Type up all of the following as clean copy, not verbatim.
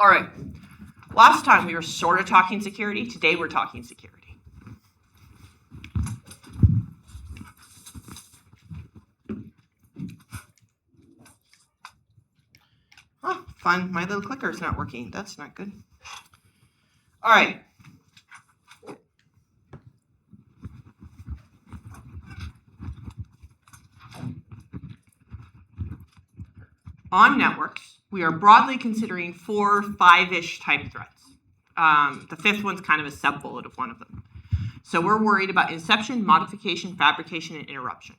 All right. Last time we were sort of talking security. Today we're talking security. Oh, fun. My little clicker is not working. That's not good. All right. On networks, we are broadly considering 4, 5-ish type threats. The fifth one's kind of a sub-bullet of one of them. So we're worried about inception, modification, fabrication, and interruption.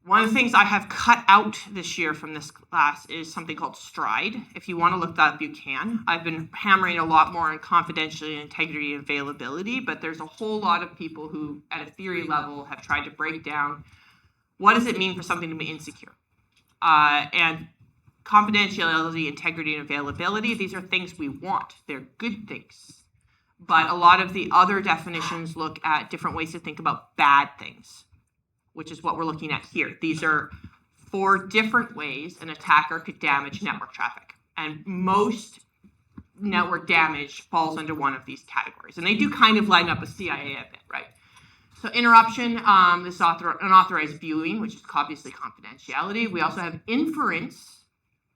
One of the things I have cut out this year from this class is something called STRIDE. If you want to look that up, you can. I've been hammering a lot more on confidentiality, integrity, and availability, but there's a whole lot of people who, at a theory level, have tried to break down what does it mean for something to be insecure. And confidentiality, integrity, and availability, these are things we want. They're good things. But a lot of the other definitions look at different ways to think about bad things, which is what we're looking at here. These are 4 different ways an attacker could damage network traffic. And most network damage falls under one of these categories. And they do kind of line up with CIA a bit, right? So interruption, this is unauthorized viewing, which is obviously confidentiality. We also have inference.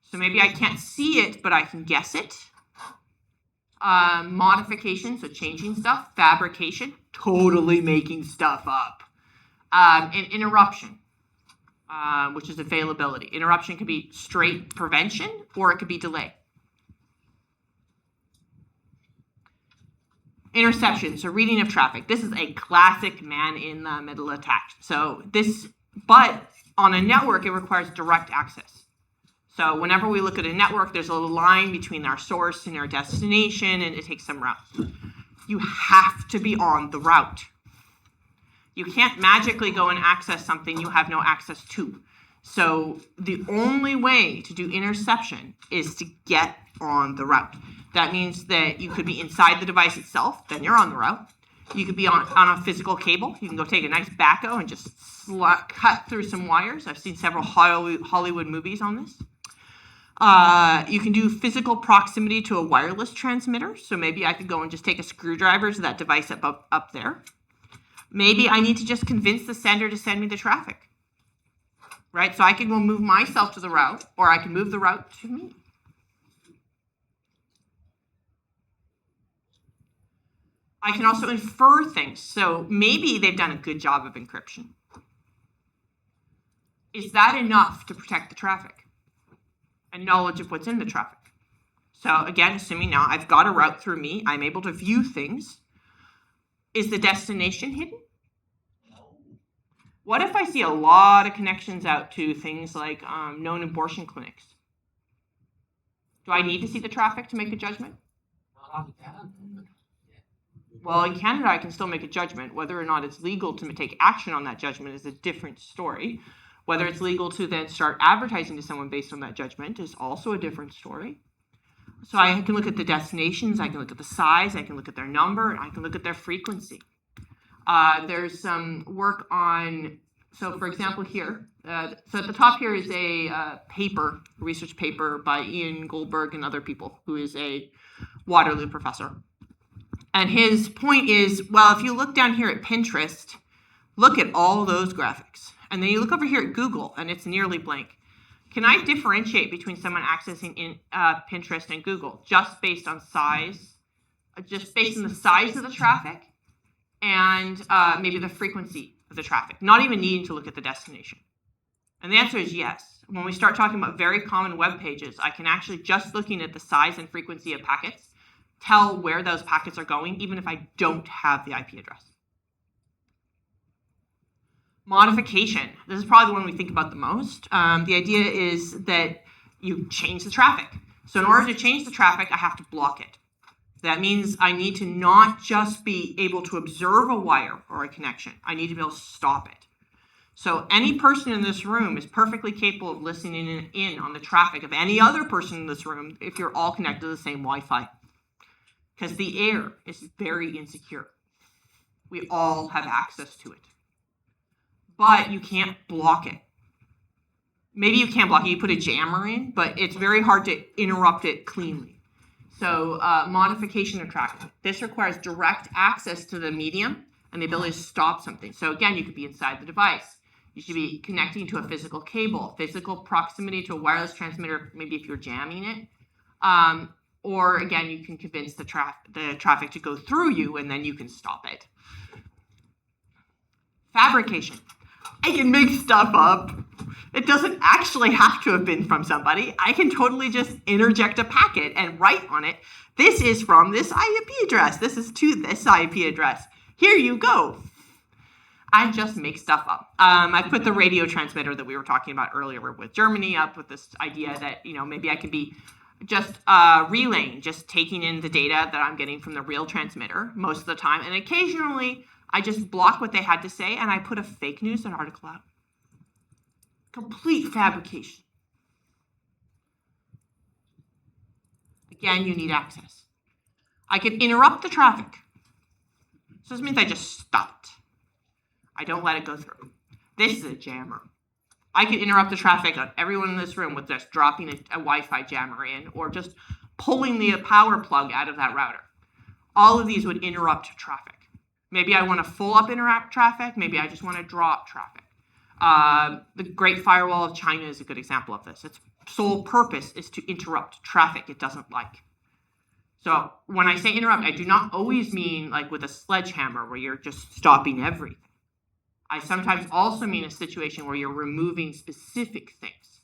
So maybe I can't see it, but I can guess it. Modification, so changing stuff. Fabrication, totally making stuff up. And interruption, which is availability. Interruption could be straight prevention, or it could be delay. Interception, so reading of traffic. This is a classic man-in-the-middle attack. But on a network, it requires direct access. So whenever we look at a network, there's a line between our source and our destination, and it takes some route. You have to be on the route. You can't magically go and access something you have no access to. So the only way to do interception is to get on the route. That means that you could be inside the device itself, then you're on the route. You could be on a physical cable. You can go take a nice backhoe and just cut through some wires. I've seen several Hollywood movies on this. You can do physical proximity to a wireless transmitter. So maybe I could go and just take a screwdriver to that device up there. Maybe I need to just convince the sender to send me the traffic, right? So I can go move myself to the route, or I can move the route to me. I can also infer things. So maybe they've done a good job of encryption. Is that enough to protect the traffic and knowledge of what's in the traffic? So again, assuming now I've got a route through me, I'm able to view things. Is the destination hidden? What if I see a lot of connections out to things like known abortion clinics? Do I need to see the traffic to make a judgment? Well, in Canada, I can still make a judgment. Whether or not it's legal to take action on that judgment is a different story. Whether it's legal to then start advertising to someone based on that judgment is also a different story. So I can look at the destinations, I can look at the size, I can look at their number, and I can look at their frequency. There's some work on, so for example here, so at the top here is a research paper by Ian Goldberg and other people, who is a Waterloo professor. And his point is, well, if you look down here at Pinterest, look at all those graphics. And then you look over here at Google, and it's nearly blank. Can I differentiate between someone accessing Pinterest and Google just based on size, just based on the size of the traffic and maybe the frequency of the traffic, not even needing to look at the destination? And the answer is yes. When we start talking about very common web pages, I can actually, just looking at the size and frequency of packets, tell where those packets are going, even if I don't have the IP address. Modification. This is probably the one we think about the most. The idea is that you change the traffic. So in order to change the traffic, I have to block it. That means I need to not just be able to observe a wire or a connection. I need to be able to stop it. So any person in this room is perfectly capable of listening in on the traffic of any other person in this room if you're all connected to the same Wi-Fi. Because the air is very insecure. We all have access to it. But you can't block it. maybe you can't block it, you put a jammer in, but it's very hard to interrupt it cleanly. So modification of traffic. This requires direct access to the medium and the ability to stop something. So again, you could be inside the device. You should be connecting to a physical cable, physical proximity to a wireless transmitter, maybe if you're jamming it. Or again, you can convince the traffic to go through you and then you can stop it. Fabrication. I can make stuff up. It doesn't actually have to have been from somebody. I can totally just interject a packet and write on it, this is from this IP address. This is to this IP address. Here you go. I just make stuff up. I put the radio transmitter that we were talking about earlier with Germany up with this idea that, maybe I could be just relaying, just taking in the data that I'm getting from the real transmitter most of the time. And occasionally, I just block what they had to say and I put a fake news article out. Complete fabrication. Again, you need access. I can interrupt the traffic. So this means I just stop it. I don't let it go through. This is a jammer. I can interrupt the traffic on everyone in this room with just dropping a Wi-Fi jammer in or just pulling the power plug out of that router. All of these would interrupt traffic. Maybe I want to full up interrupt traffic. Maybe I just want to drop traffic. The Great Firewall of China is a good example of this. Its sole purpose is to interrupt traffic it doesn't like. So when I say interrupt, I do not always mean like with a sledgehammer where you're just stopping everything. I sometimes also mean a situation where you're removing specific things.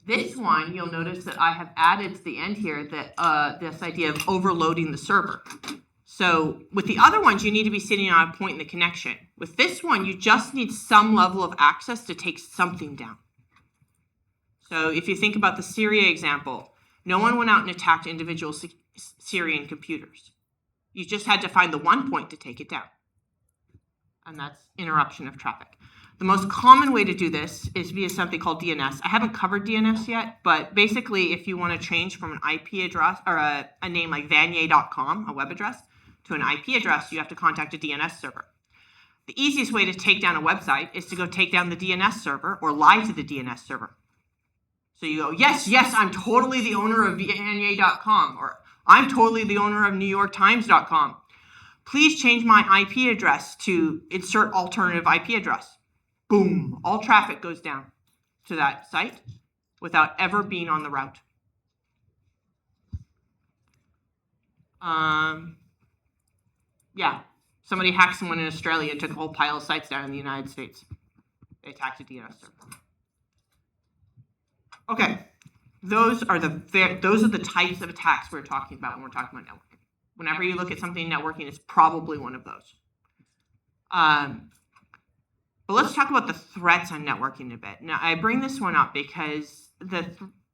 This one, you'll notice that I have added to the end here that this idea of overloading the server. So with the other ones, you need to be sitting on a point in the connection. With this one, you just need some level of access to take something down. So if you think about the Syria example, no one went out and attacked individual Syrian computers. You just had to find the one point to take it down. And that's interruption of traffic. The most common way to do this is via something called DNS. I haven't covered DNS yet, but basically if you want to change from an IP address or a name like Vanier.com, a web address, to an IP address, you have to contact a DNS server. The easiest way to take down a website is to go take down the DNS server or lie to the DNS server. So you go, yes, I'm totally the owner of Vanier.com, or I'm totally the owner of NewYorkTimes.com. Please change my IP address to insert alternative IP address. Boom, all traffic goes down to that site without ever being on the route. Somebody hacked someone in Australia and took a whole pile of sites down in the United States. They attacked a DNS server. Okay, those are the types of attacks we're talking about when we're talking about networking. Whenever you look at something networking, it's probably one of those. But let's talk about the threats on networking a bit. Now, I bring this one up because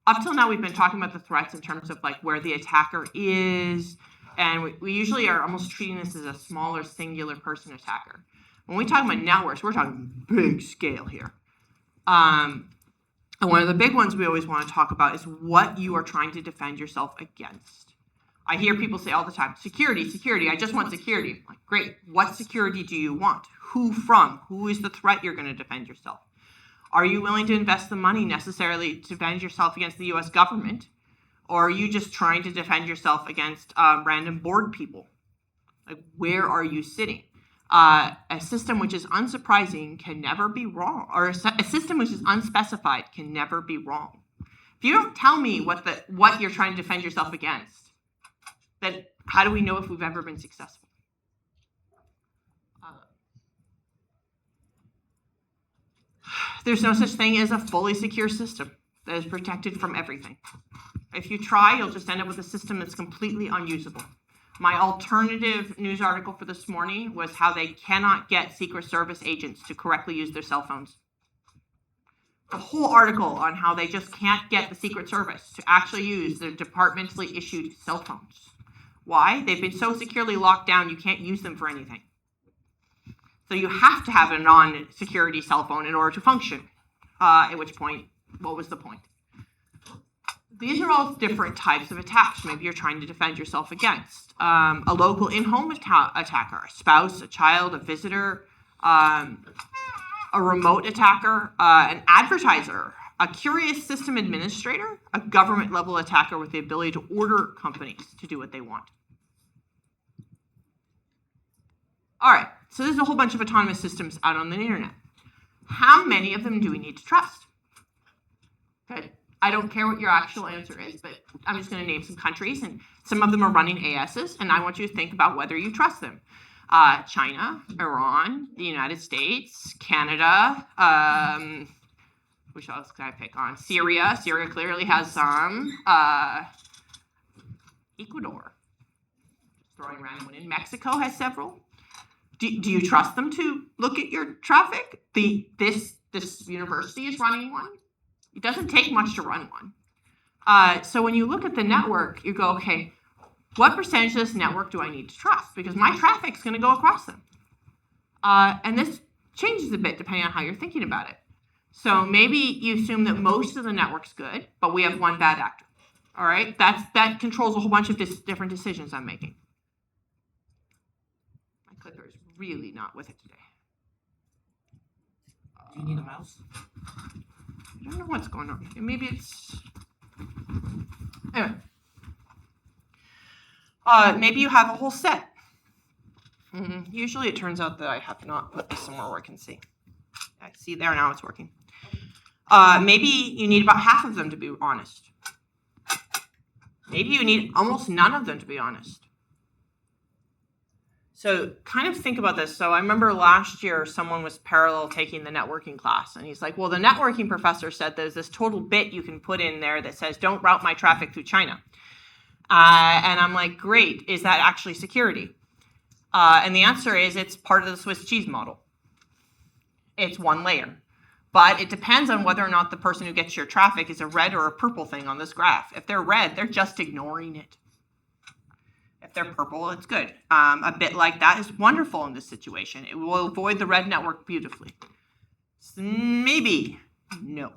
up till now we've been talking about the threats in terms of like where the attacker is, and we usually are almost treating this as a smaller singular person attacker. When we talk about networks, we're talking big scale here. And one of the big ones we always want to talk about is what you are trying to defend yourself against. I hear people say all the time, security, I just want security. Like, great, what security do you want? Who from? Who is the threat you're going to defend yourself? Are you willing to invest the money necessarily to defend yourself against the US government? Or are you just trying to defend yourself against random bored people? Like, where are you sitting? A system which is unsurprising can never be wrong, or a system which is unspecified can never be wrong. If you don't tell me what you're trying to defend yourself against, then how do we know if we've ever been successful? There's no such thing as a fully secure system that is protected from everything. If you try, you'll just end up with a system that's completely unusable. My alternative news article for this morning was how they cannot get Secret Service agents to correctly use their cell phones. A whole article on how they just can't get the Secret Service to actually use their departmentally issued cell phones. Why? They've been so securely locked down, you can't use them for anything. So you have to have a non-security cell phone in order to function. At which point, what was the point? These are all different types of attacks. Maybe you're trying to defend yourself against a local in-home attacker, a spouse, a child, a visitor. a remote attacker, an advertiser, a curious system administrator, a government level attacker with the ability to order companies to do what they want. All right, so there's a whole bunch of autonomous systems out on the internet. How many of them do we need to trust? Okay, I don't care what your actual answer is, but I'm just going to name some countries, and some of them are running ASs, and I want you to think about whether you trust them. China, Iran, the United States, Canada, which else can I pick on? Syria. Syria clearly has some. Ecuador. Just throwing random one in. Mexico has several. Do you trust them to look at your traffic? This university is running one. It doesn't take much to run one. So when you look at the network, you go, okay, what percentage of this network do I need to trust? Because my traffic's going to go across them. And this changes a bit depending on how you're thinking about it. So maybe you assume that most of the network's good, but we have one bad actor. All right, that controls a whole bunch of different decisions I'm making. My clicker is really not with it today. Do you need a mouse? I don't know what's going on. Maybe it's... Anyway. Maybe you have a whole set. Usually it turns out that I have not put this somewhere where I can see. I see there, now it's working. Maybe you need about half of them to be honest. Maybe you need almost none of them to be honest. So kind of think about this. So I remember last year someone was parallel taking the networking class, and he's like, well, the networking professor said there's this total bit you can put in there that says don't route my traffic through China. And I'm like, great, is that actually security? And the answer is it's part of the Swiss cheese model. It's one layer. But it depends on whether or not the person who gets your traffic is a red or a purple thing on this graph. If they're red, they're just ignoring it. If they're purple, it's good. A bit like that is wonderful in this situation. It will avoid the red network beautifully. So maybe, no.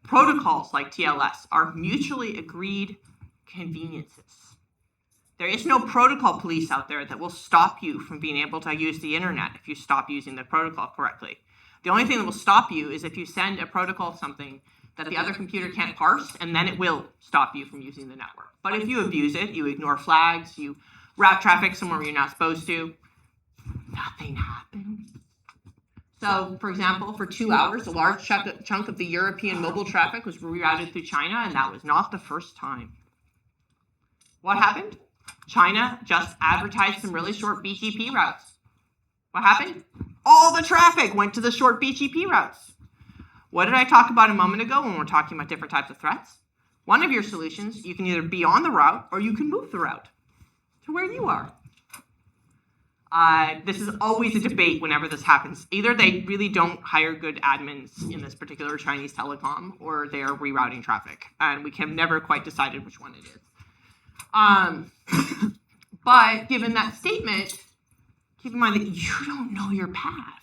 Protocols like TLS are mutually agreed conveniences. There is no protocol police out there that will stop you from being able to use the internet if you stop using the protocol correctly. The only thing that will stop you is if you send a protocol something that the other computer can't parse, and then it will stop you from using the network. But if you abuse it, you ignore flags, you route traffic somewhere you're not supposed to, nothing happens. So, for example, for 2 hours, a large chunk of the European mobile traffic was rerouted through China, and that was not the first time. What happened? China just advertised some really short BGP routes. What happened? All the traffic went to the short BGP routes. What did I talk about a moment ago when we're talking about different types of threats? One of your solutions, you can either be on the route or you can move the route to where you are. This is always a debate whenever this happens. Either they really don't hire good admins in this particular Chinese telecom, or they are rerouting traffic. And we have never quite decided which one it is. But given that statement, keep in mind that you don't know your path.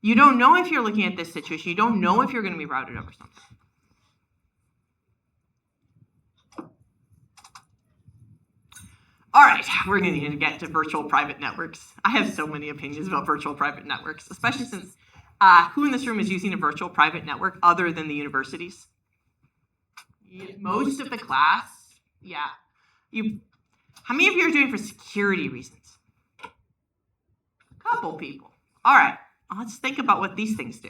You don't know if you're looking at this situation. You don't know if you're going to be routed over something. All right, we're going to need to get to virtual private networks. I have so many opinions about virtual private networks, especially since who in this room is using a virtual private network other than the universities? Most of the class, yeah. How many of you are doing it for security reasons? A couple people. All right, let's think about what these things do.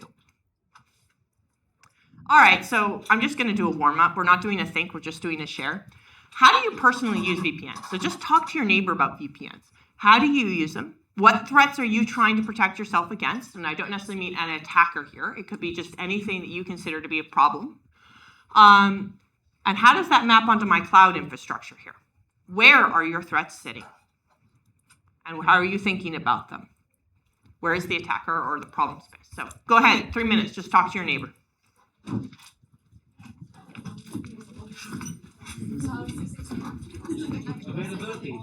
All right, so I'm just going to do a warm-up. We're not doing a think, we're just doing a share. How do you personally use VPNs? So just talk to your neighbor about VPNs. How do you use them? What threats are you trying to protect yourself against? And I don't necessarily mean an attacker here. It could be just anything that you consider to be a problem. And how does that map onto my cloud infrastructure here? Where are your threats sitting? And how are you thinking about them? Where is the attacker or the problem space? So go ahead, 3 minutes, just talk to your neighbor. Availability.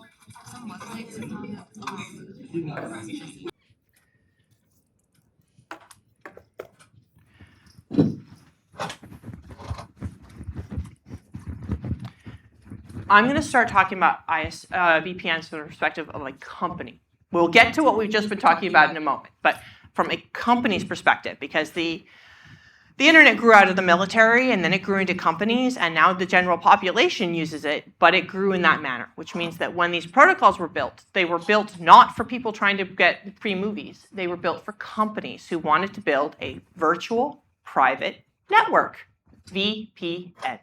I'm going to start talking about VPNs from the perspective of a company. We'll get to what we've just been talking about in a moment, but from a company's perspective, because the internet grew out of the military and then it grew into companies, and now the general population uses it, but it grew in that manner, which means that when these protocols were built, they were built not for people trying to get free movies. They were built for companies who wanted to build a virtual private network, VPN.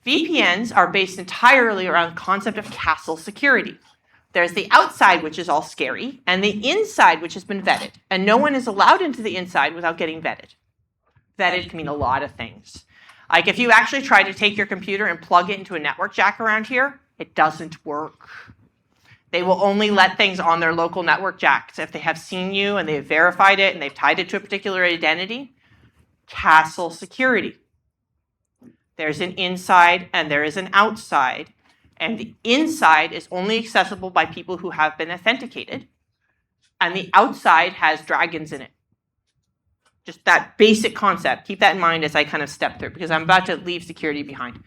VPNs are based entirely around the concept of castle security. There's the outside, which is all scary, and the inside, which has been vetted. And no one is allowed into the inside without getting vetted. Vetted can mean a lot of things. Like if you actually try to take your computer and plug it into a network jack around here, it doesn't work. They will only let things on their local network jacks if they have seen you and they've verified it and they've tied it to a particular identity. Castle security. There's an inside and there is an outside. And the inside is only accessible by people who have been authenticated. And the outside has dragons in it. Just that basic concept. Keep that in mind as I kind of step through, because I'm about to leave security behind.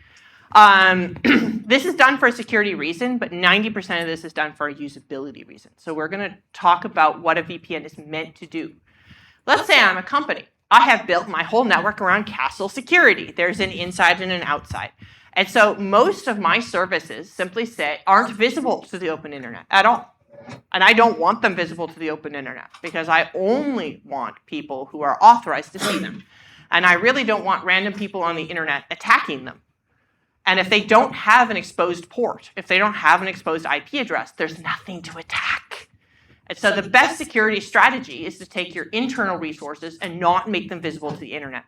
This is done for a security reason, but 90% of this is done for a usability reason. So we're going to talk about what a VPN is meant to do. Let's say I'm a company. I have built my whole network around castle security. There's an inside and an outside. And so most of my services, simply say, aren't visible to the open internet at all. And I don't want them visible to the open internet because I only want people who are authorized to see them. And I really don't want random people on the internet attacking them. And if they don't have an exposed port, if they don't have an exposed IP address, there's nothing to attack. And so the best security strategy is to take your internal resources and not make them visible to the internet.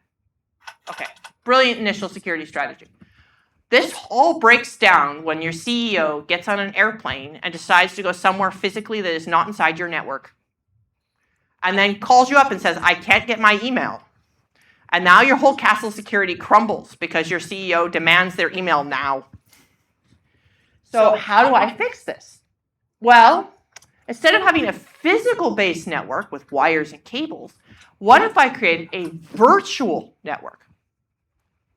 Okay, brilliant initial security strategy. This all breaks down when your CEO gets on an airplane and decides to go somewhere physically that is not inside your network. And then calls you up and says, I can't get my email. And now your whole castle security crumbles because your CEO demands their email now. So how do I fix this? Well, instead of having a physical-based network with wires and cables, what if I created a virtual network?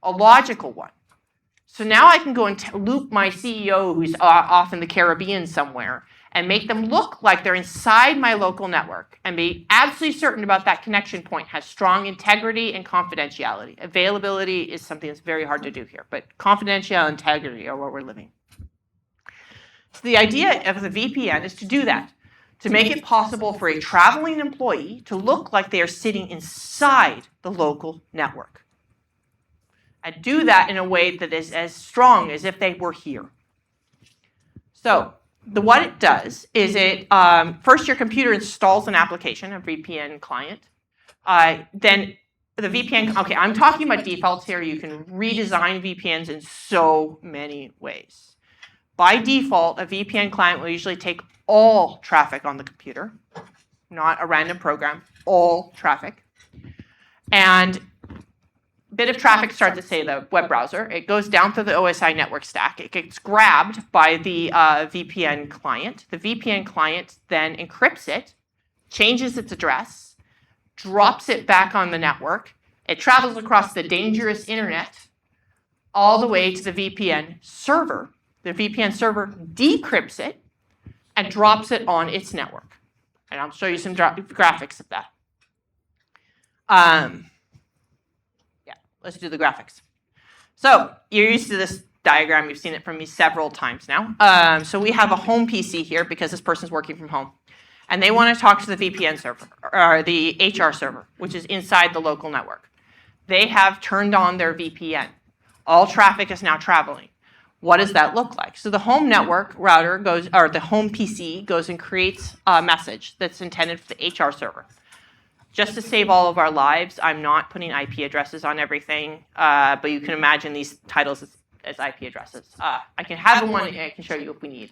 A logical one. So now I can go and loop my CEO who's off in the Caribbean somewhere and make them look like they're inside my local network and be absolutely certain about that connection point has strong integrity and confidentiality. Availability is something that's very hard to do here, but confidentiality and integrity are where we're living. So the idea of the VPN is to do that, to make it possible for a traveling employee to look like they are sitting inside the local network. And do that in a way that is as strong as if they were here. So what it does is it, first your computer installs an application, a VPN client. Then the VPN, okay, I'm talking about defaults here. You can redesign VPNs in so many ways. By default, a VPN client will usually take all traffic on the computer, not a random program, all traffic. And bit of traffic starts at, say, the web browser. It goes down through the OSI network stack. It gets grabbed by the VPN client. The VPN client then encrypts it, changes its address, drops it back on the network. It travels across the dangerous internet all the way to the VPN server. The VPN server decrypts it and drops it on its network. And I'll show you some graphics of that. Let's do the graphics. So you're used to this diagram. You've seen it from me several times now. So we have a home PC here because this person's working from home. And they want to talk to the VPN server, or the HR server, which is inside the local network. They have turned on their VPN. All traffic is now traveling. What does that look like? So the home network router goes, or the home PC goes and creates a message that's intended for the HR server. Just to save all of our lives, I'm not putting IP addresses on everything, but you can imagine these titles as IP addresses. I can have one, I can show you if we need.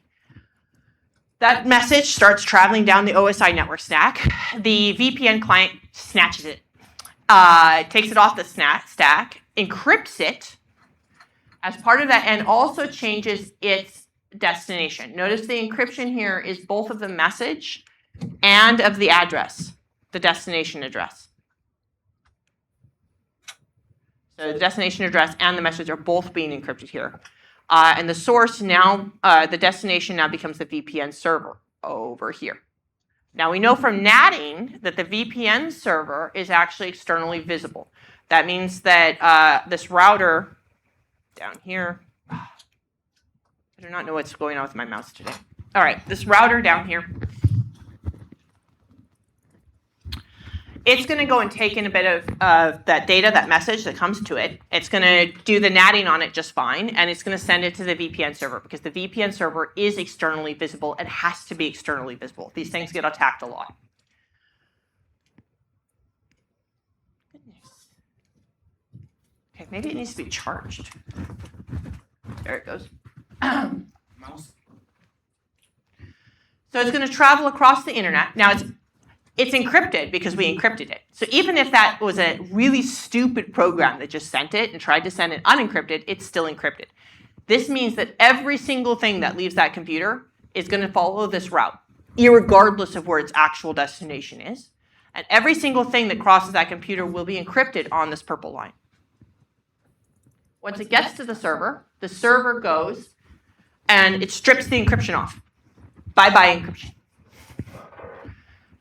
That message starts traveling down the OSI network stack. The VPN client snatches it, takes it off the stack, encrypts it as part of that, and also changes its destination. Notice the encryption here is both of the message and of the address. The destination address. So the destination address and the message are both being encrypted here. And the source now, the destination now becomes the VPN server over here. Now we know from natting that the VPN server is actually externally visible. That means that this router down here, I do not know what's going on with my mouse today. All right, this router down here, it's going to go and take in a bit of that data, that message that comes to it. It's going to do the natting on it just fine, and it's going to send it to the VPN server because the VPN server is externally visible and has to be externally visible. These things get attacked a lot. Goodness. Okay, maybe it needs to be charged. There it goes. Mouse. So it's going to travel across the internet. Now it's encrypted because we encrypted it. So even if that was a really stupid program that just sent it and tried to send it unencrypted, it's still encrypted. This means that every single thing that leaves that computer is going to follow this route, irregardless of where its actual destination is. And every single thing that crosses that computer will be encrypted on this purple line. Once it gets to the server goes and it strips the encryption off. Bye-bye encryption.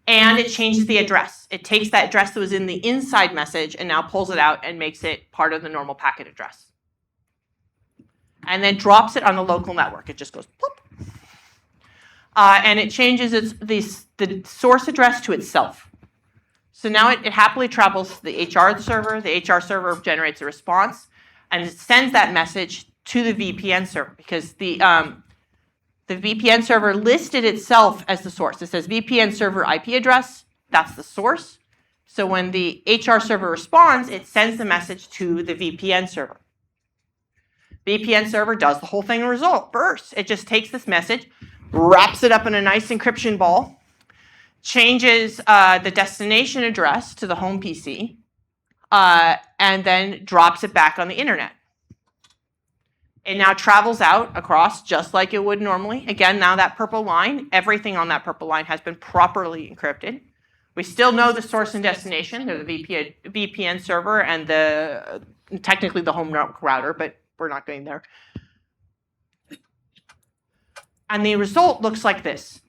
And it changes the address. It takes that address that was in the inside message and now pulls it out and makes it part of the normal packet address. And then drops it on the local network. It just goes plop. And it changes the source address to itself. So now it happily travels to the HR server. The HR server generates a response, and it sends that message to the VPN server because the VPN server listed itself as the source. It says VPN server IP address. That's the source. So when the HR server responds, it sends the message to the VPN server. VPN server does the whole thing in result. Burst. It just takes this message, wraps it up in a nice encryption ball, changes the destination address to the home PC, and then drops it back on the internet. It now travels out across just like it would normally. Again, now that purple line, everything on that purple line has been properly encrypted. We still know the source and destination. They're the VPN server and technically the home network router, but we're not going there. And the result looks like this.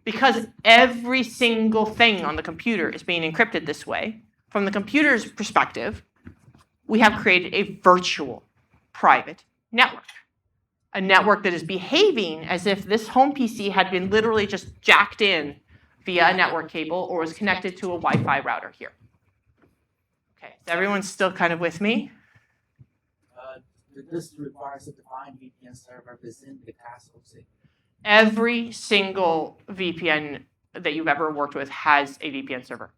Because every single thing on the computer is being encrypted this way, from the computer's perspective, we have created a virtual private network. A network that is behaving as if this home PC had been literally just jacked in via a network cable or was connected to a Wi-Fi router here. Okay, is everyone still kind of with me? This requires a defined VPN server within the castle. Every single VPN that you've ever worked with has a VPN server.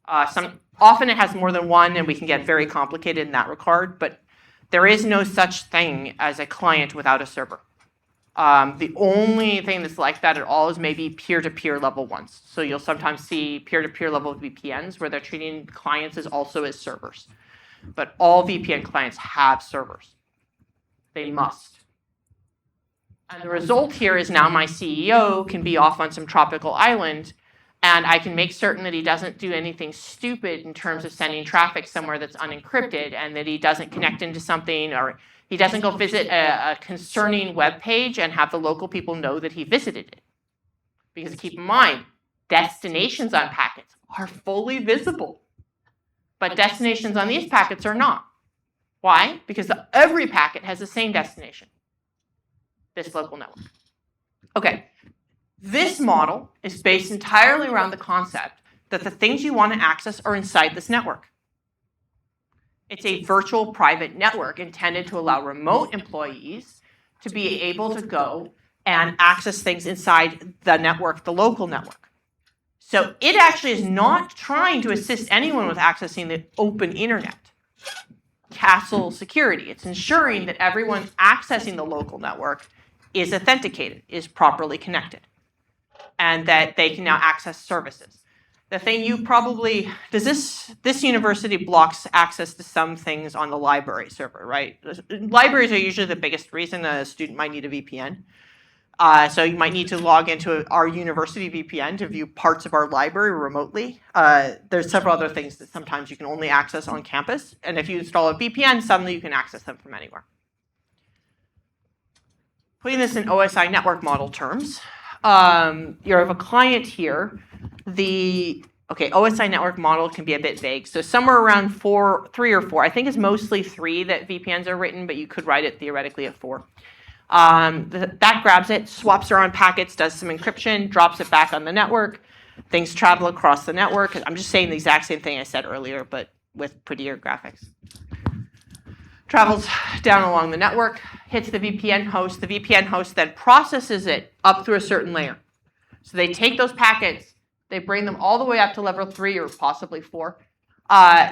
Often it has more than one, and we can get very complicated in that regard, but there is no such thing as a client without a server. The only thing that's like that at all is maybe peer-to-peer level ones. So you'll sometimes see peer-to-peer level VPNs where they're treating clients also as servers. But all VPN clients have servers. They must. And the result here is now my CEO can be off on some tropical island, and I can make certain that he doesn't do anything stupid in terms of sending traffic somewhere that's unencrypted, and that he doesn't connect into something, or he doesn't go visit a concerning web page and have the local people know that he visited it. Because keep in mind, destinations on packets are fully visible, but destinations on these packets are not. Why? Because every packet has the same destination, this local network. Okay. This model is based entirely around the concept that the things you want to access are inside this network. It's a virtual private network intended to allow remote employees to be able to go and access things inside the network, the local network. So it actually is not trying to assist anyone with accessing the open internet. Castle security. It's ensuring that everyone accessing the local network is authenticated, is properly connected, and that they can now access services. The thing you probably, this university blocks access to some things on the library server, right? Libraries are usually the biggest reason a student might need a VPN. So you might need to log into our university VPN to view parts of our library remotely. There's several other things that sometimes you can only access on campus. And if you install a VPN, suddenly you can access them from anywhere. putting this in OSI network model terms, you have a client here. OSI network model can be a bit vague. So somewhere around 3 or 4. I think it's mostly 3 that VPNs are written, but you could write it theoretically at 4. That grabs it, swaps around packets, does some encryption, drops it back on the network. Things travel across the network. I'm just saying the exact same thing I said earlier, but with prettier graphics. Travels down along the network, hits the VPN host. The VPN host then processes it up through a certain layer. So they take those packets, they bring them all the way up to level 3 or possibly 4.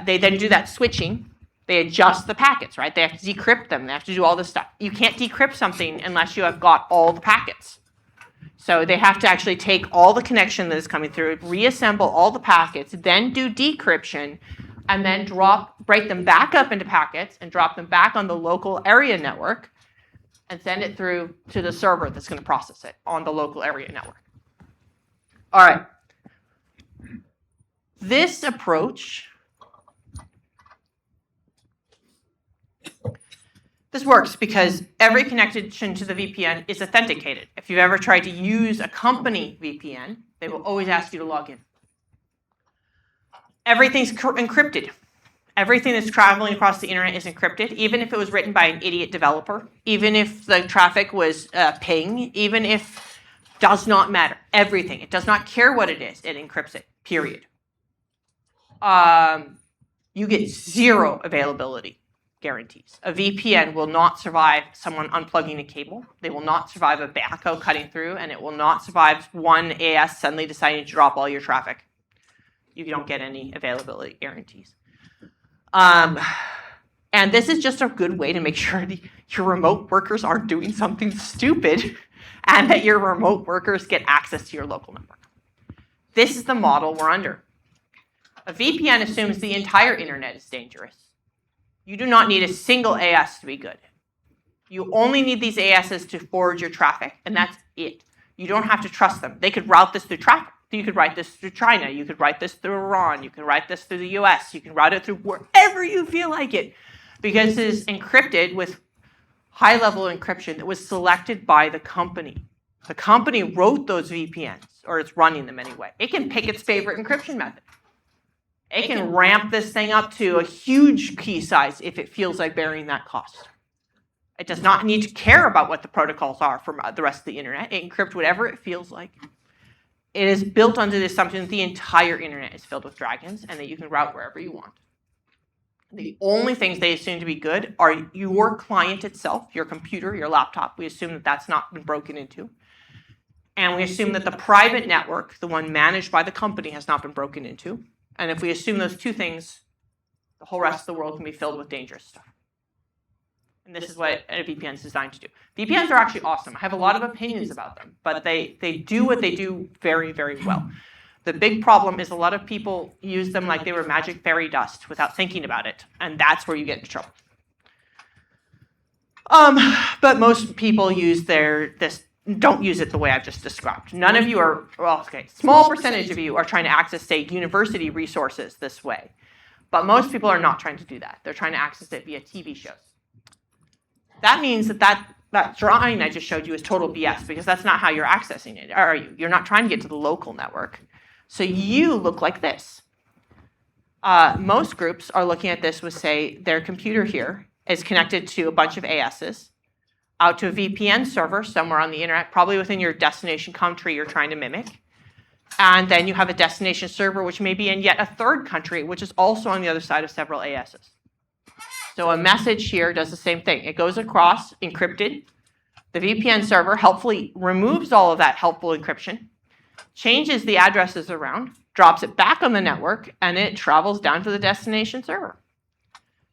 They then do that switching. They adjust the packets, right? They have to decrypt them. They have to do all this stuff. You can't decrypt something unless you have got all the packets. So they have to actually take all the connection that is coming through, reassemble all the packets, then do decryption, and then break them back up into packets and drop them back on the local area network and send it through to the server that's going to process it on the local area network. All right. This approach, this works because every connection to the VPN is authenticated. If you've ever tried to use a company VPN, they will always ask you to log in. Everything's encrypted. Everything that's traveling across the internet is encrypted, even if it was written by an idiot developer, even if the traffic was ping, even if does not matter. Everything. It does not care what it is. It encrypts it, period. You get 0 availability guarantees. A VPN will not survive someone unplugging a cable. They will not survive a backhoe cutting through, and it will not survive one AS suddenly deciding to drop all your traffic. You don't get any availability guarantees. And this is just a good way to make sure your remote workers aren't doing something stupid and that your remote workers get access to your local network. This is the model we're under. A VPN assumes the entire internet is dangerous. You do not need a single AS to be good. You only need these ASs to forward your traffic, and that's it. You don't have to trust them. They could route this through traffic. You could write this through China. You could write this through Iran. You can write this through the US. You can route it through wherever you feel like it, because it is encrypted with high-level encryption that was selected by the company. The company wrote those VPNs, or it's running them anyway. It can pick its favorite encryption method. It can ramp this thing up to a huge key size if it feels like bearing that cost. It does not need to care about what the protocols are from the rest of the internet. It encrypts whatever it feels like. It is built under the assumption that the entire internet is filled with dragons and that you can route wherever you want. The only things they assume to be good are your client itself, your computer, your laptop. We assume that that's not been broken into. And we assume that the private network, the one managed by the company, has not been broken into. And if we assume those 2 things, the whole rest of the world can be filled with dangerous stuff. And this is what a VPN is designed to do. VPNs are actually awesome. I have a lot of opinions about them, but they do what they do very, very well. The big problem is a lot of people use them like they were magic fairy dust without thinking about it, and that's where you get into trouble. But most people don't use it the way I've just described. None of you are, small percentage of you are trying to access, say, university resources this way. But most people are not trying to do that. They're trying to access it via TV shows. That means that drawing I just showed you is total BS, because that's not how you're accessing it, are you? You're not trying to get to the local network. So you look like this. Most groups are looking at this with, say, their computer here is connected to a bunch of ASs, out to a VPN server somewhere on the internet, probably within your destination country you're trying to mimic. And then you have a destination server, which may be in yet a third country, which is also on the other side of several ASs. So a message here does the same thing. It goes across, encrypted. The VPN server helpfully removes all of that helpful encryption, changes the addresses around, drops it back on the network, and it travels down to the destination server.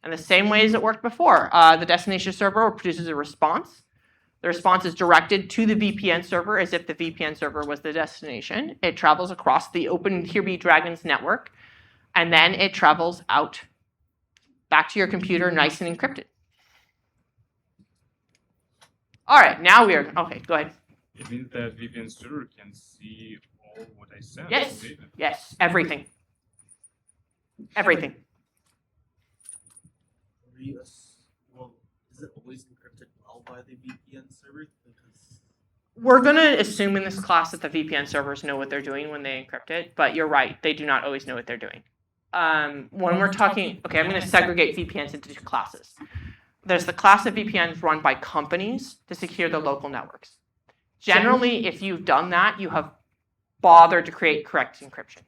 And the same way as it worked before, the destination server produces a response. The response is directed to the VPN server as if the VPN server was the destination. It travels across the Open Here Be Dragons network, and then it travels out back to your computer nice and encrypted. All right, now we are, okay, go ahead. It means that VPN server can see all what I sent. Yes, yes, everything. Everything. Well, is it always encrypted well by the VPN server? Because We're going to assume in this class that the VPN servers know what they're doing when they encrypt it, but you're right, they do not always know what they're doing. When we're talking, okay, I'm going to segregate VPNs into two classes. There's the class of VPNs run by companies to secure their local networks. Generally, if you've done that, you have bothered to create correct encryption.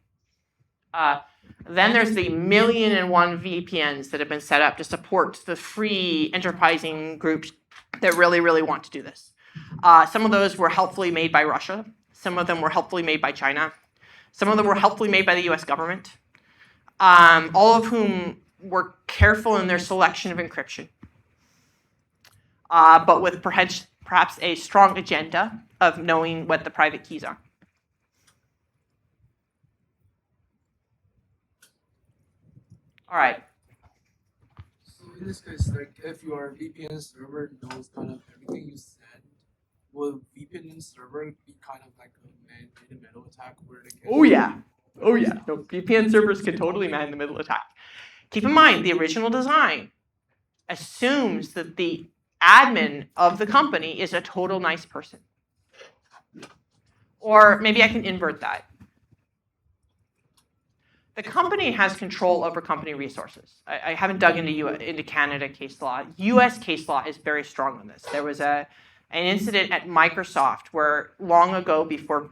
Then there's the 1,000,001 VPNs that have been set up to support the free enterprising groups that really, really want to do this. Some of those were helpfully made by Russia. Some of them were helpfully made by China. Some of them were helpfully made by the US government. All of whom were careful in their selection of encryption. But with perhaps a strong agenda of knowing what the private keys are. All right. So in this case, like if your VPN server knows kind of everything you said, will VPN server be kind of like a man-in-the-middle attack where they can? Oh yeah. No, VPN servers can totally man the middle attack. Keep in mind, the original design assumes that the admin of the company is a total nice person. Or maybe I can invert that. The company has control over company resources. I haven't dug into Canada case law. US case law is very strong on this. There was an incident at Microsoft where long ago, before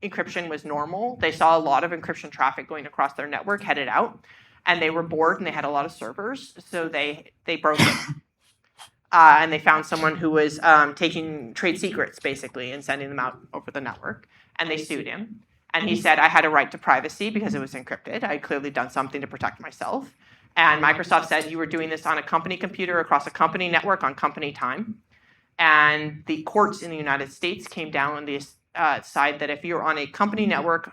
encryption was normal, they saw a lot of encryption traffic going across their network headed out, and they were bored and they had a lot of servers, so they broke it. And they found someone who was taking trade secrets, basically, and sending them out over the network, and they sued him. And he said, I had a right to privacy because it was encrypted. I had clearly done something to protect myself. And Microsoft said, you were doing this on a company computer across a company network on company time. And the courts in the United States came down on the side that if you're on a company network,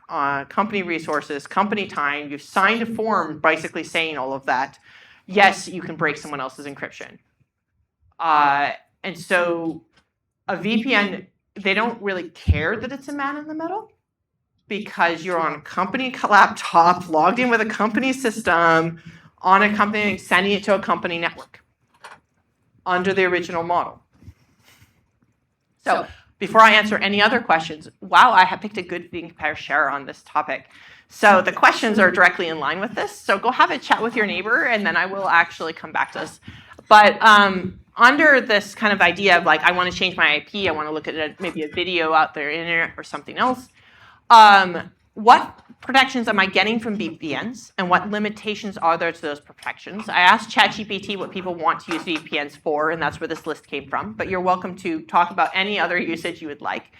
company resources, company time, you've signed a form basically saying all of that, yes, you can break someone else's encryption. And so a VPN, they don't really care that it's a man in the middle because you're on a company laptop, logged in with a company system, on a company, sending it to a company network under the original model. So before I answer any other questions, wow, I have picked a good thing to share on this topic. So the questions are directly in line with this. So go have a chat with your neighbor, and then I will actually come back to this. But under this kind of idea of like, I want to change my IP, I want to look at maybe a video out there in the internet or something else, what protections am I getting from VPNs, and what limitations are there to those protections? I asked ChatGPT what people want to use VPNs for, and that's where this list came from. But you're welcome to talk about any other usage you would like.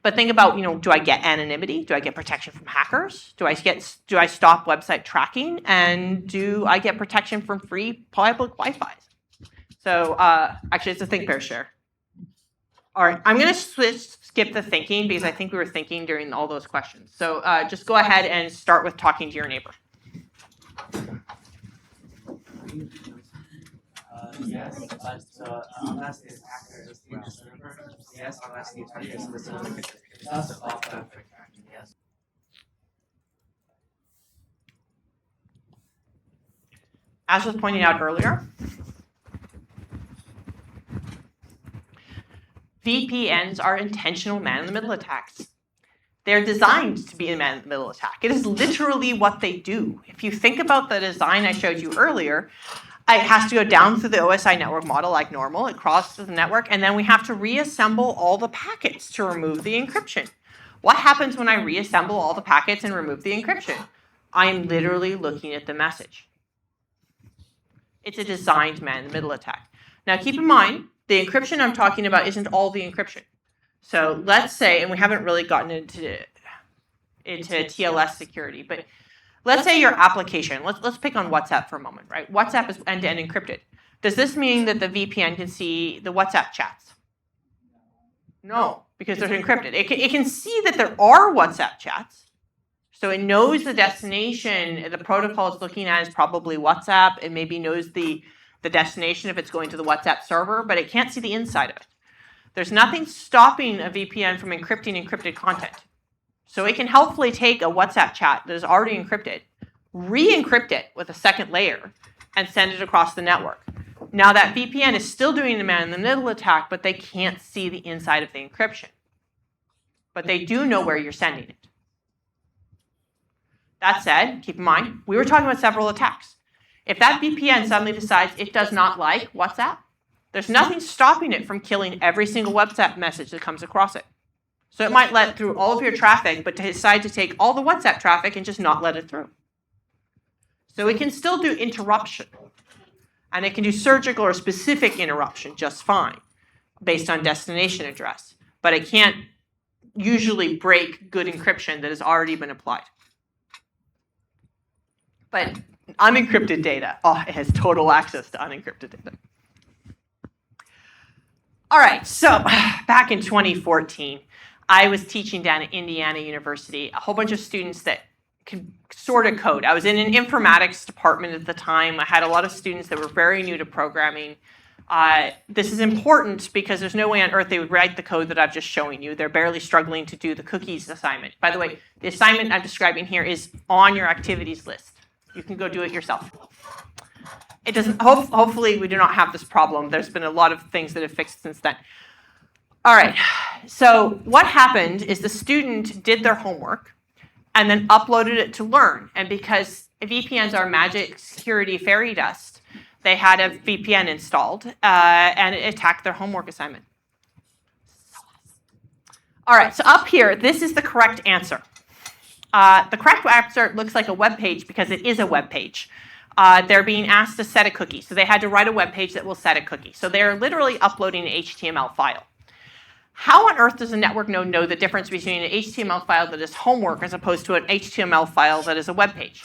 But think about, do I get anonymity? Do I get protection from hackers? Do I stop website tracking? And do I get protection from free public Wi-Fi? So actually, it's a think, pair, share. All right, I'm going to skip the thinking because I think we were thinking during all those questions. So just go ahead and start with talking to your neighbor. Yes, but unless it's hackers in the server, yes, unless the attacker is specific, that's often yes. As was pointed out earlier, VPNs are intentional man-in-the-middle attacks. They're designed to be a man-in-the-middle attack. It is literally what they do. If you think about the design I showed you earlier, it has to go down through the OSI network model like normal. It crosses the network, and then we have to reassemble all the packets to remove the encryption. What happens when I reassemble all the packets and remove the encryption? I'm literally looking at the message. It's a designed man-in-the-middle attack. Now, keep in mind, the encryption I'm talking about isn't all the encryption. So let's say, and we haven't really gotten into TLS security, but let's say your application, let's pick on WhatsApp for a moment, right? WhatsApp is end-to-end encrypted. Does this mean that the VPN can see the WhatsApp chats? No, because they're encrypted. It can see that there are WhatsApp chats. So it knows the destination, the protocol it's looking at is probably WhatsApp. It maybe knows the destination if it's going to the WhatsApp server, but it can't see the inside of it. There's nothing stopping a VPN from encrypting encrypted content. So it can helpfully take a WhatsApp chat that is already encrypted, re-encrypt it with a second layer, and send it across the network. Now that VPN is still doing the man-in-the-middle attack, but they can't see the inside of the encryption. But they do know where you're sending it. That said, keep in mind, we were talking about several attacks. If that VPN suddenly decides it does not like WhatsApp, there's nothing stopping it from killing every single WhatsApp message that comes across it. So it might let through all of your traffic, but decide to take all the WhatsApp traffic and just not let it through. So it can still do interruption. And it can do surgical or specific interruption just fine, based on destination address. But it can't usually break good encryption that has already been applied. But unencrypted data, it has total access to unencrypted data. All right, so back in 2014, I was teaching down at Indiana University, a whole bunch of students that could sort of code. I was in an informatics department at the time. I had a lot of students that were very new to programming. This is important because there's no way on earth they would write the code that I'm just showing you. They're barely struggling to do the cookies assignment. By the way, the assignment I'm describing here is on your activities list. You can go do it yourself. It doesn't. Hopefully, we do not have this problem. There's been a lot of things that have fixed since then. All right. So what happened is the student did their homework and then uploaded it to Learn. And because VPNs are magic security fairy dust, they had a VPN installed and it attacked their homework assignment. All right. So up here, this is the correct answer. The correct answer looks like a web page because it is a web page. They're being asked to set a cookie. So they had to write a web page that will set a cookie. So they're literally uploading an HTML file. How on earth does a network node know the difference between an HTML file that is homework as opposed to an HTML file that is a web page?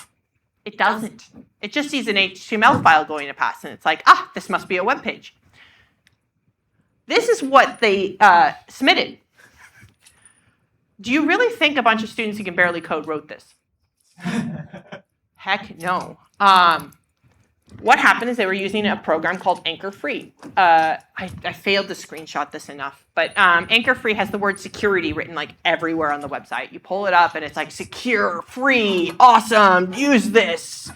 It doesn't. It just sees an HTML file going to pass, and it's like, this must be a web page. This is what they submitted. Do you really think a bunch of students who can barely code wrote this? Heck no. What happened is they were using a program called Anchor Free. I failed to screenshot this enough, but Anchor Free has the word security written like everywhere on the website. You pull it up and it's like secure, free, awesome, use this,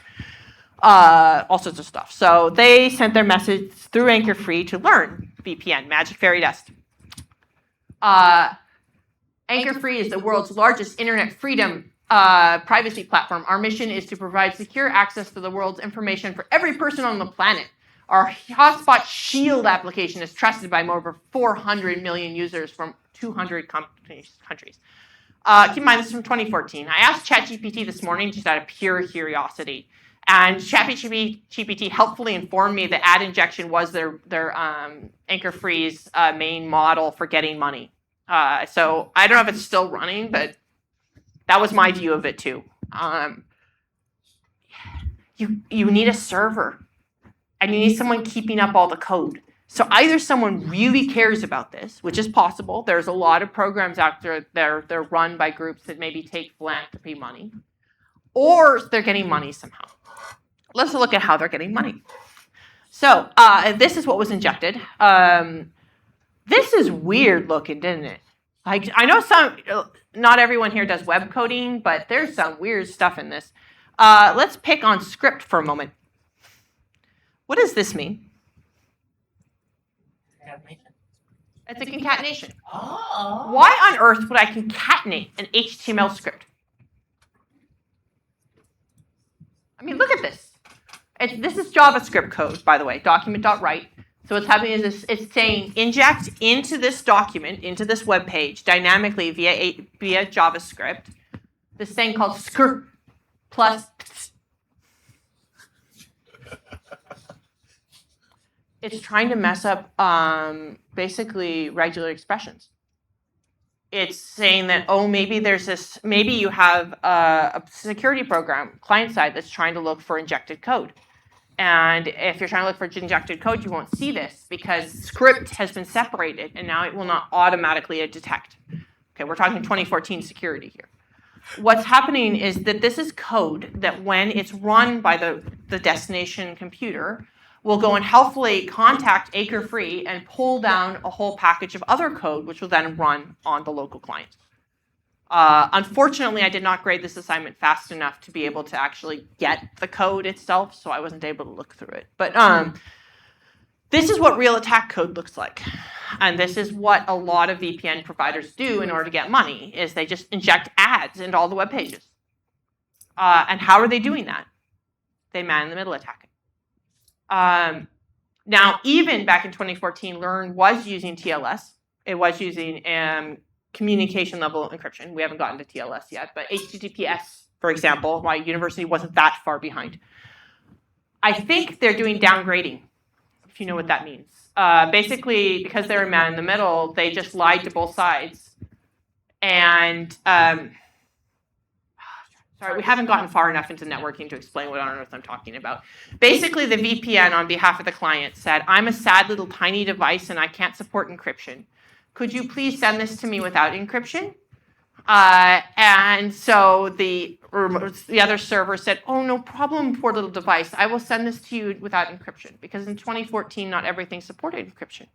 all sorts of stuff. So they sent their message through Anchor Free to Learn VPN, Magic Fairy Dust. Anchor Free is the world's largest internet freedom privacy platform. Our mission is to provide secure access to the world's information for every person on the planet. Our Hotspot Shield application is trusted by more than 400 million users from 200 countries. Keep in mind, this is from 2014. I asked ChatGPT this morning just out of pure curiosity. And ChatGPT helpfully informed me that ad injection was their Anchor Free's main model for getting money. So I don't know if it's still running, but that was my view of it too. You need a server, and you need someone keeping up all the code. So either someone really cares about this, which is possible. There's a lot of programs out there they're run by groups that maybe take philanthropy money, or they're getting money somehow. Let's look at how they're getting money. So this is what was injected. This is weird looking, didn't it? Like, I know not everyone here does web coding, but there's some weird stuff in this. Let's pick on script for a moment. What does this mean? Concatenation. It's a concatenation. Oh. Why on earth would I concatenate an HTML script? I mean, look at this. This is JavaScript code, by the way, document.write. So what's happening is it's saying inject into this document, into this web page, dynamically via JavaScript, this thing called skr plus. It's trying to mess up basically regular expressions. It's saying that, maybe you have a security program client side that's trying to look for injected code. And if you're trying to look for injected code, you won't see this because script has been separated and now it will not automatically detect. Okay, we're talking 2014 security here. What's happening is that this is code that when it's run by the destination computer, will go and helpfully contact Anchor Free and pull down a whole package of other code, which will then run on the local client. Unfortunately, I did not grade this assignment fast enough to be able to actually get the code itself, so I wasn't able to look through it. But This is what real attack code looks like. And this is what a lot of VPN providers do in order to get money, is they just inject ads into all the web pages. And how are they doing that? They man-in-the-middle attack it. Now, even back in 2014, Learn was using TLS. It was using communication level encryption. We haven't gotten to TLS yet, but HTTPS, for example, my university wasn't that far behind. I think they're doing downgrading, if you know what that means. Basically, because they're a man in the middle, they just lied to both sides. And sorry, we haven't gotten far enough into networking to explain what on earth I'm talking about. Basically, the VPN on behalf of the client said, I'm a sad little tiny device and I can't support encryption. Could you please send this to me without encryption? And so the other server said, oh, no problem, poor little device. I will send this to you without encryption. Because in 2014, not everything supported encryption.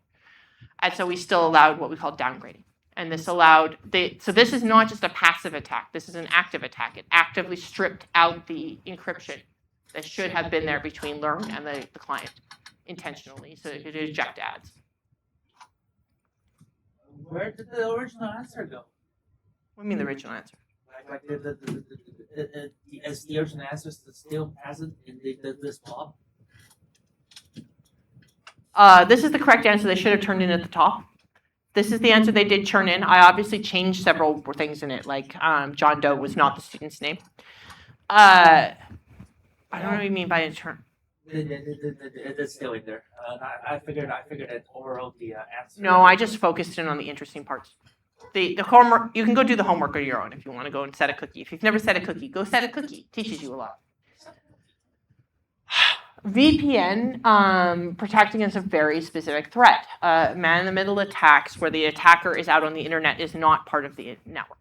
And so we still allowed what we call downgrading. And this allowed, so this is not just a passive attack. This is an active attack. It actively stripped out the encryption that should have been there between Learn and the client intentionally, so it could eject ads. Where did the original answer go? What do you mean the original answer? Like is the original answer still present in this blob? This is the correct answer they should have turned in at the top. This is the answer they did turn in. I obviously changed several things in it, like John Doe was not the student's name. I don't know what you mean by turn. It's still in there. I figured it overwrote the answer. No, I just focused in on the interesting parts. The homework, you can go do the homework on your own if you want to go and set a cookie. If you've never set a cookie, go set a cookie. It teaches you a lot. VPN protecting against a very specific threat. Man-in-the-middle attacks where the attacker is out on the internet is not part of the network.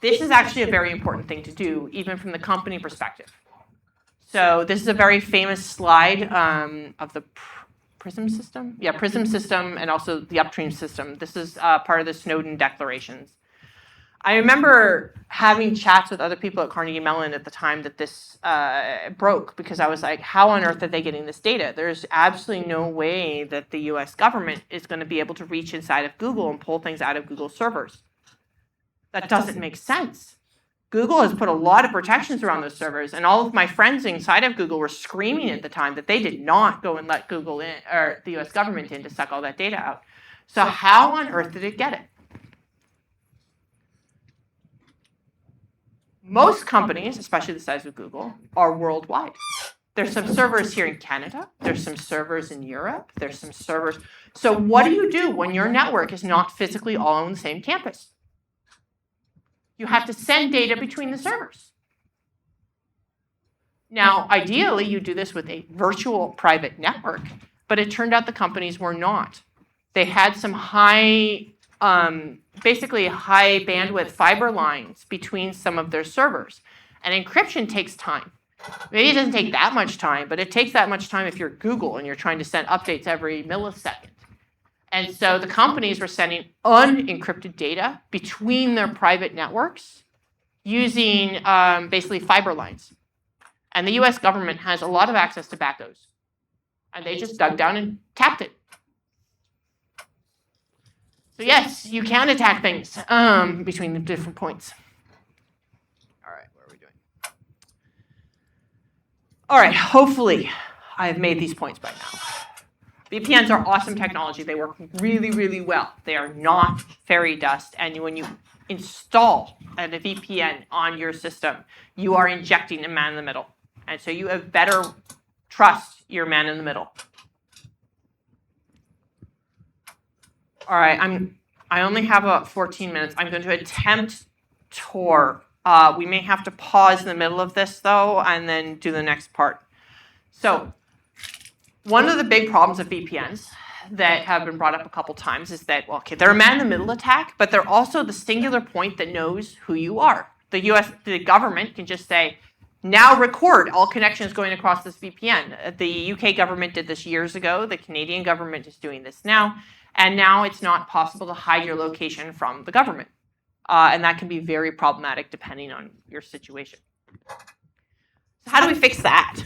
This is actually a very important thing to do, even from the company perspective. So this is a very famous slide of the PRISM system. Yeah, PRISM system and also the Upstream system. This is part of the Snowden declarations. I remember having chats with other people at Carnegie Mellon at the time that this broke, because I was like, how on earth are they getting this data? There's absolutely no way that the US government is going to be able to reach inside of Google and pull things out of Google servers. That doesn't make sense. Google has put a lot of protections around those servers, and all of my friends inside of Google were screaming at the time that they did not go and let Google in, or the US government in, to suck all that data out. So how on earth did it get it? Most companies, especially the size of Google, are worldwide. There's some servers here in Canada. There's some servers in Europe. There's some servers. So what do you do when your network is not physically all on the same campus? You have to send data between the servers. Now, ideally, you do this with a virtual private network, but it turned out the companies were not. They had some basically high bandwidth fiber lines between some of their servers. And encryption takes time. Maybe it doesn't take that much time, but it takes that much time if you're Google and you're trying to send updates every millisecond. And so the companies were sending unencrypted data between their private networks using basically fiber lines. And the US government has a lot of access to back those. And they just dug down and tapped it. So yes, you can attack things between the different points. All right, what are we doing? All right, hopefully I've made these points by now. VPNs are awesome technology. They work really, really well. They are not fairy dust. And when you install a VPN on your system, you are injecting a man in the middle. And so you have better trust your man in the middle. All right, I only have about 14 minutes. I'm going to attempt Tor. We may have to pause in the middle of this, though, and then do the next part. So one of the big problems of VPNs that have been brought up a couple times is that, well, okay, they're a man-in-the-middle attack, but they're also the singular point that knows who you are. The government can just say, now record all connections going across this VPN. The UK government did this years ago. The Canadian government is doing this now. And now it's not possible to hide your location from the government. And that can be very problematic depending on your situation. So how do we fix that?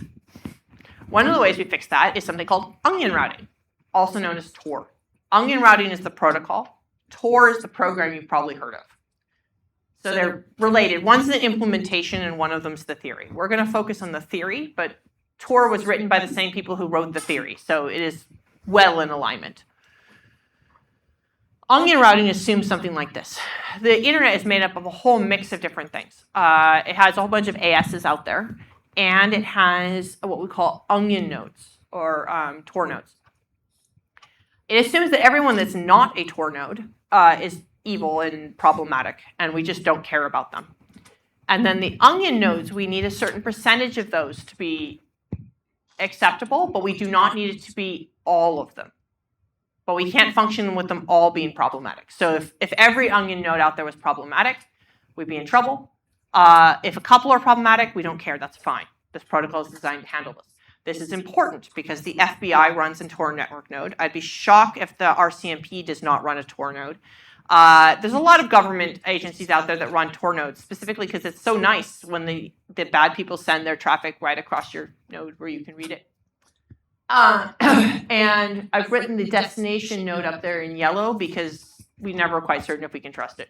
One of the ways we fix that is something called onion routing. also known as Tor. Onion routing is the protocol. Tor is the program you've probably heard of. So they're related. One's the implementation and one of them's the theory. We're going to focus on the theory, but Tor was written by the same people who wrote the theory, so it is well in alignment. Onion routing assumes something like this. The internet is made up of a whole mix of different things. It has a whole bunch of ASs out there, and it has what we call onion nodes, or Tor nodes. It assumes that everyone that's not a Tor node is evil and problematic, and we just don't care about them. And then the onion nodes, we need a certain percentage of those to be acceptable, but we do not need it to be all of them. But we can't function with them all being problematic. So if every onion node out there was problematic, we'd be in trouble. If a couple are problematic, we don't care. That's fine. This protocol is designed to handle this. This is important because the FBI runs a Tor network node. I'd be shocked if the RCMP does not run a Tor node. There's a lot of government agencies out there that run Tor nodes, specifically because it's so nice when the bad people send their traffic right across your node where you can read it. And I've written the destination node up there in yellow because we're never quite certain if we can trust it.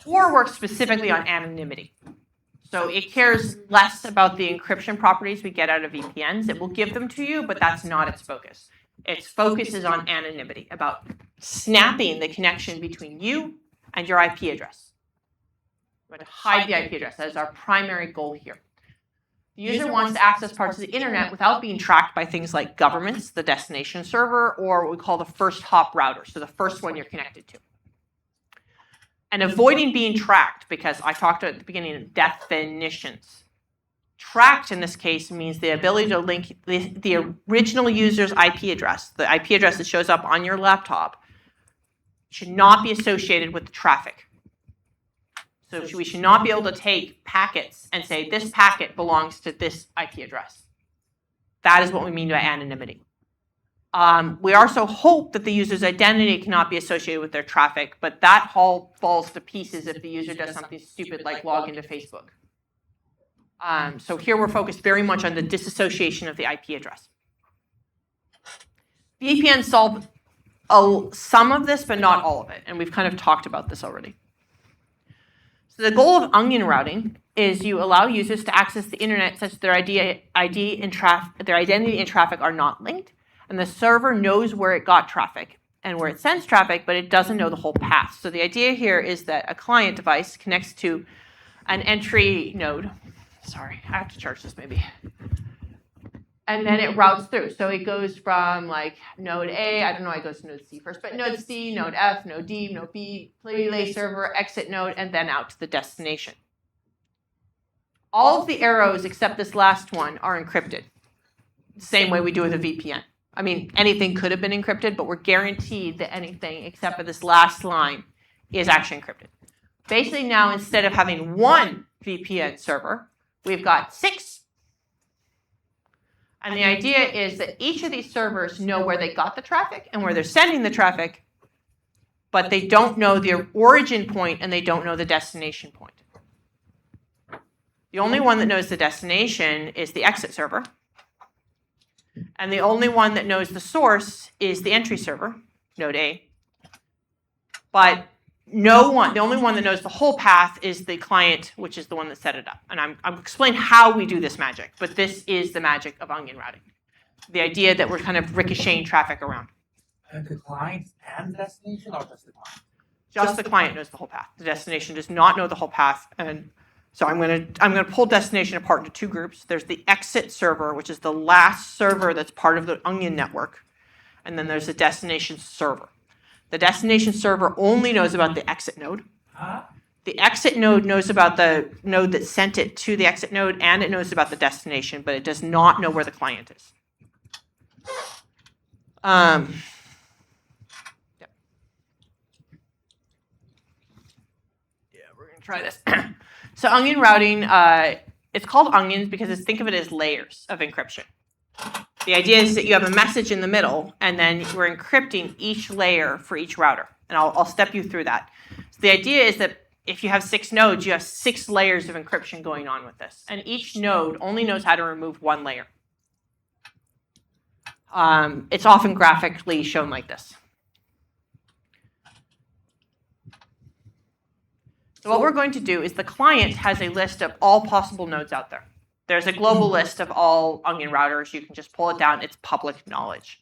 Tor works specifically on anonymity. So it cares less about the encryption properties we get out of VPNs. It will give them to you, but that's not its focus. Its focus is on anonymity, about snapping the connection between you and your IP address. We're going to hide the IP address. That is our primary goal here. The user wants to access parts of the internet without being tracked by things like governments, the destination server, or what we call the first hop router, so the first one you're connected to. And avoiding being tracked, because I talked at the beginning of definitions. Tracked in this case means the ability to link the original user's IP address, the IP address that shows up on your laptop, should not be associated with the traffic. So we should not be able to take packets and say this packet belongs to this IP address. That is what we mean by anonymity. We also hope that the user's identity cannot be associated with their traffic, but that all falls to pieces if the user does something stupid like log into Facebook. So here we're focused very much on the disassociation of the IP address. VPN solve some of this, but not all of it, and we've kind of talked about this already. So the goal of onion routing is you allow users to access the internet such that their identity and traffic are not linked, and the server knows where it got traffic and where it sends traffic, but it doesn't know the whole path. So the idea here is that a client device connects to an entry node. Sorry, I have to charge this maybe. And then it routes through. So it goes from like node A, I don't know why it goes to node C first, but node C, node F, node D, node B, relay server, exit node, and then out to the destination. All of the arrows except this last one are encrypted. The same way we do with a VPN. I mean, anything could have been encrypted, but we're guaranteed that anything except for this last line is actually encrypted. Basically now, instead of having one VPN server, we've got 6. And the idea is that each of these servers know where they got the traffic and where they're sending the traffic, but they don't know the origin point and they don't know the destination point. The only one that knows the destination is the exit server. And the only one that knows the source is the entry server, node A. But the only one that knows the whole path is the client, which is the one that set it up. And I'm explaining how we do this magic, but this is the magic of onion routing. The idea that we're kind of ricocheting traffic around. And the client and destination, or just the client? Just the client knows the whole path. The destination does not know the whole path. And so I'm gonna pull destination apart into 2 groups. There's the exit server, which is the last server that's part of the onion network. And then there's the destination server. The destination server only knows about the exit node. The exit node knows about the node that sent it to the exit node, and it knows about the destination, but it does not know where the client is. Yeah, we're going to try this. So onion routing, it's called onions because think of it as layers of encryption. The idea is that you have a message in the middle, and then we're encrypting each layer for each router. And I'll step you through that. So the idea is that if you have 6 nodes, you have 6 layers of encryption going on with this. And each node only knows how to remove 1 layer. It's often graphically shown like this. So what we're going to do is the client has a list of all possible nodes out there. There's a global list of all Onion routers. You can just pull it down. It's public knowledge.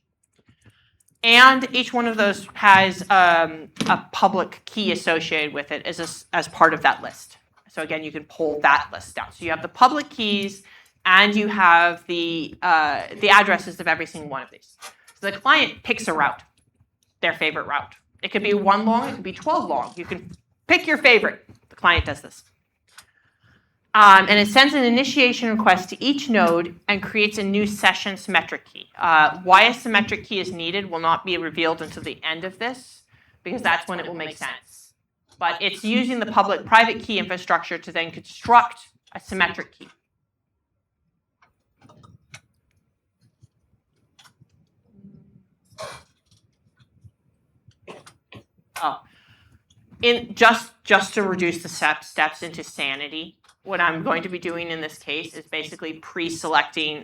And each one of those has a public key associated with it as part of that list. So again, you can pull that list down. So you have the public keys, and you have the addresses of every single one of these. So the client picks a route, their favorite route. It could be 1 long, it could be 12 long. You can pick your favorite. The client does this. And it sends an initiation request to each node and creates a new session symmetric key. Why a symmetric key is needed will not be revealed until the end of this, because that's when it will make sense. But it's using the public-private key infrastructure to then construct a symmetric key. Oh, just to reduce the steps into sanity, what I'm going to be doing in this case is basically pre-selecting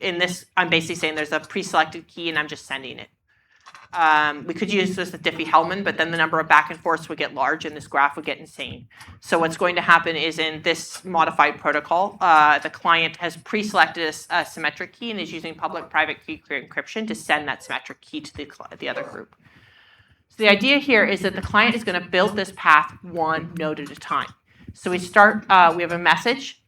in this, I'm basically saying there's a pre-selected key and I'm just sending it. We could use this with Diffie-Hellman, but then the number of back and forths would get large and this graph would get insane. So what's going to happen is in this modified protocol, the client has pre-selected a symmetric key and is using public-private key encryption to send that symmetric key to the other group. So the idea here is that the client is going to build this path 1 node at a time. So we start, we have a message,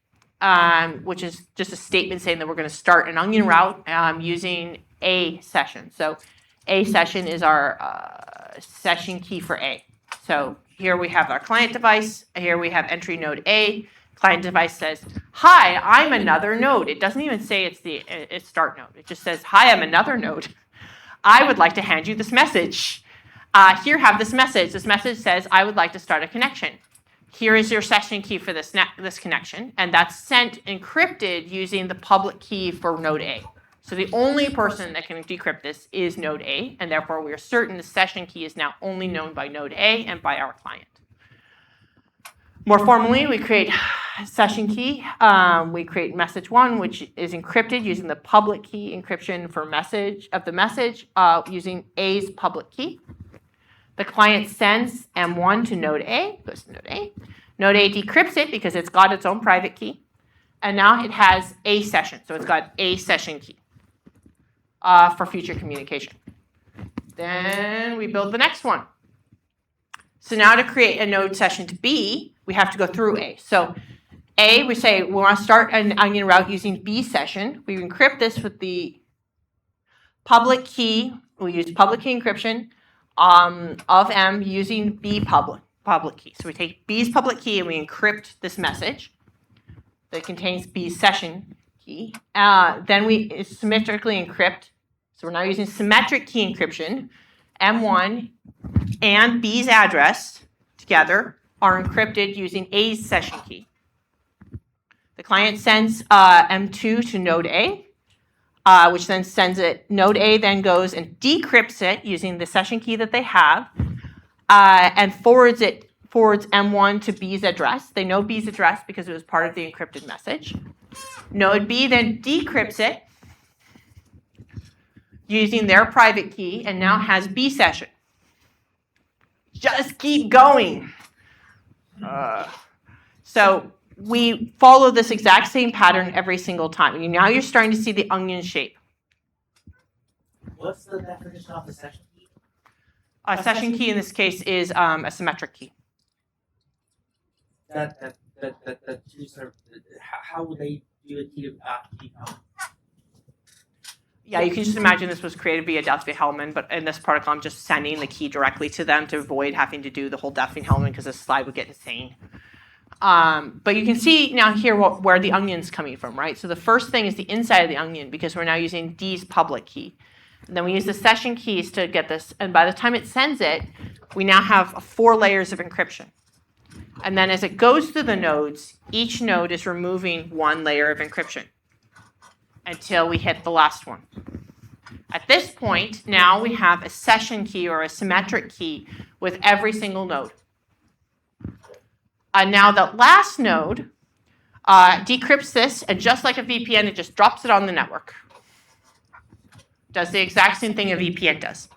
which is just a statement saying that we're going to start an Onion route using a session. So a session is our session key for A. So here we have our client device. Here we have entry node A. Client device says, hi, I'm another node. It doesn't even say it's start node. It just says, hi, I'm another node. I would like to hand you this message. Here, have this message. This message says, I would like to start a connection. Here is your session key for this connection, and that's sent encrypted using the public key for node A. So the only person that can decrypt this is node A, and therefore we are certain the session key is now only known by node A and by our client. More formally, we create session key. We create message 1, which is encrypted using the public key encryption for message using A's public key. The client sends M1 to node A, goes to node A. Node A decrypts it because it's got its own private key. And now it has a session. So it's got a session key for future communication. Then we build the next one. So now to create a node session to B, we have to go through A. So A, we say we want to start an Onion route using B session. We encrypt this with the public key. We use public key encryption of M using B public key. So we take B's public key and we encrypt this message that contains B's session key. Then we symmetrically encrypt. So we're now using symmetric key encryption. M1 and B's address together are encrypted using A's session key. The client sends M2 to node A, which then sends it. Node A then goes and decrypts it using the session key that they have, and forwards M1 to B's address. They know B's address because it was part of the encrypted message. Node B then decrypts it using their private key and now has B session. Just keep going. So we follow this exact same pattern every single time. Now you're starting to see the onion shape. What's the definition of the session key? A session key in this case is a symmetric key. That user, how would they do a key count? Yeah, you can just imagine this was created via Diffie-Hellman, but in this protocol, I'm just sending the key directly to them to avoid having to do the whole Diffie-Hellman because this slide would get insane. But you can see now here where the onion's coming from, right? So the first thing is the inside of the onion because we're now using D's public key. And then we use the session keys to get this, and by the time it sends it, we now have 4 layers of encryption. And then as it goes through the nodes, each node is removing 1 layer of encryption until we hit the last one. At this point, now we have a session key or a symmetric key with every single node. Now the last node decrypts this, and just like a VPN, it just drops it on the network. Does the exact same thing a VPN does.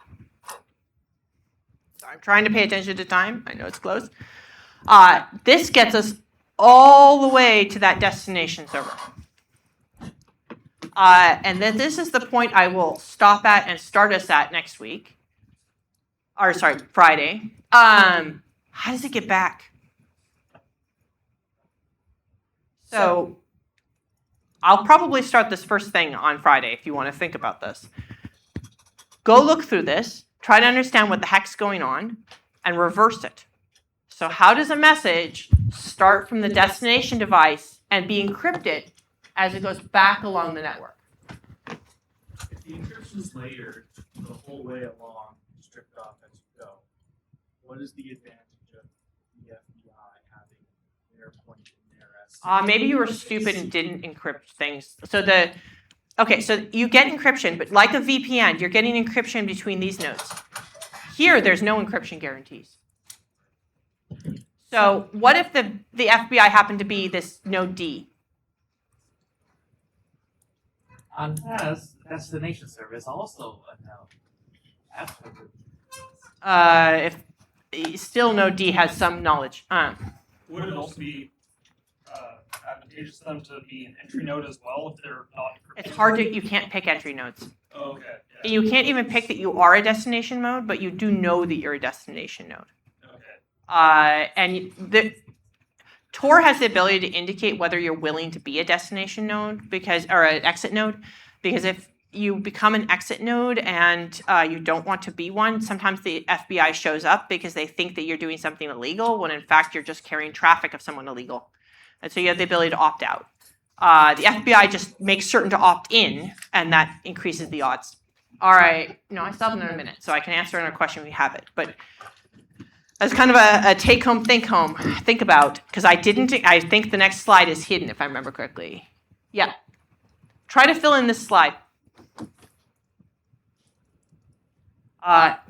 So I'm trying to pay attention to time. I know it's close. This gets us all the way to that destination server. And then this is the point I will stop at and start us at next week. Or sorry, Friday. How does it get back? So I'll probably start this first thing on Friday if you want to think about this. Go look through this, try to understand what the heck's going on, and reverse it. So how does a message start from the destination device and be encrypted as it goes back along the network? If the encryption's layered the whole way along, stripped off as you go, what is the advantage of the FBI having their point in there as Maybe you were stupid and didn't encrypt things. So you get encryption, but like a VPN, you're getting encryption between these nodes. Here, there's no encryption guarantees. So what if the FBI happened to be this node D? On destination server is also a node. Absolutely. If still node D has some knowledge. Would it also be advantageous to them to be an entry node as well if they're not encrypted? It's hard to, you can't pick entry nodes. Oh, okay. Yeah. You can't even pick that you are a destination node, but you do know that you're a destination node. Okay. And Tor has the ability to indicate whether you're willing to be a destination node or an exit node, because if you become an exit node and you don't want to be one, sometimes the FBI shows up because they think that you're doing something illegal when in fact you're just carrying traffic of someone illegal. And so you have the ability to opt out. The FBI just makes certain to opt in, and that increases the odds. All right. No, I still have another minute, so I can answer another question if we have it. But as kind of a take-home, think about, because I think the next slide is hidden, if I remember correctly. Yeah. Try to fill in this slide.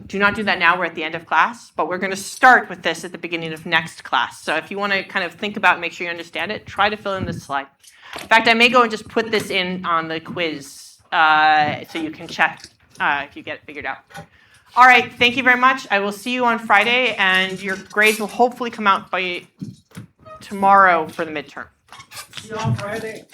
Do not do that now. We're at the end of class, but we're going to start with this at the beginning of next class. So if you want to kind of think about and make sure you understand it, try to fill in this slide. In fact, I may go and just put this in on the quiz so you can check if you get it figured out. All right, thank you very much. I will see you on Friday, and your grades will hopefully come out by tomorrow for the midterm. See you on Friday.